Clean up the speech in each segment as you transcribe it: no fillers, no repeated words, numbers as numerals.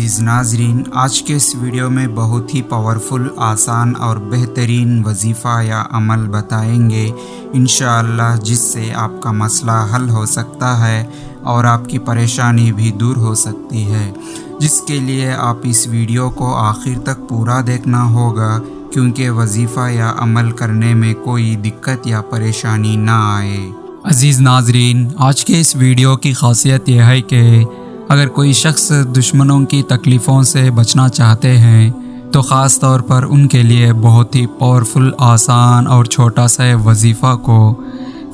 अज़ीज़ नाज़रीन, आज के इस वीडियो में बहुत ही पावरफुल, आसान और बेहतरीन वजीफ़ा या अमल बताएंगे इंशाअल्लाह, जिससे आपका मसला हल हो सकता है और आपकी परेशानी भी दूर हो सकती है। जिसके लिए आप इस वीडियो को आखिर तक पूरा देखना होगा, क्योंकि वजीफ़ा या अमल करने में कोई दिक्कत या परेशानी ना आए। अज़ीज़ नाज़रीन, आज के इस वीडियो की खासियत यह है कि अगर कोई शख्स दुश्मनों की तकलीफ़ों से बचना चाहते हैं तो ख़ास तौर पर उनके लिए बहुत ही पावरफुल, आसान और छोटा सा वजीफ़ा को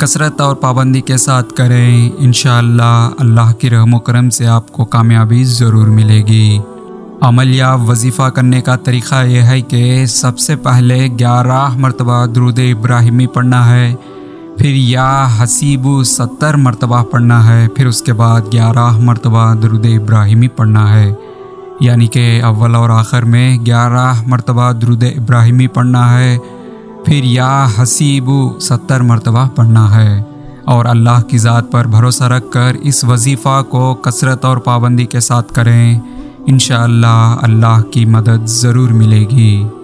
कसरत और पाबंदी के साथ करें। इंशाअल्लाह अल्लाह की रहम करम से आपको कामयाबी ज़रूर मिलेगी। अमल या वजीफ़ा करने का तरीक़ा यह है कि सबसे पहले 11 मरतबा दुरूद इब्राहिमी पढ़ना है, फिर या हसीबु 70 मरतबा पढ़ना है, फिर उसके बाद 11 मरतबा दुरूद इब्राहिमी पढ़ना है। यानी कि अव्वल और आखिर में 11 मरतबा दुरूद इब्राहिमी पढ़ना है, फिर या हसीबु 70 मरतबा पढ़ना है। और अल्लाह की ज़ात पर भरोसा रख कर इस वजीफ़ा को कसरत और पाबंदी के साथ करें। इंशाअल्लाह अल्लाह की मदद ज़रूर मिलेगी।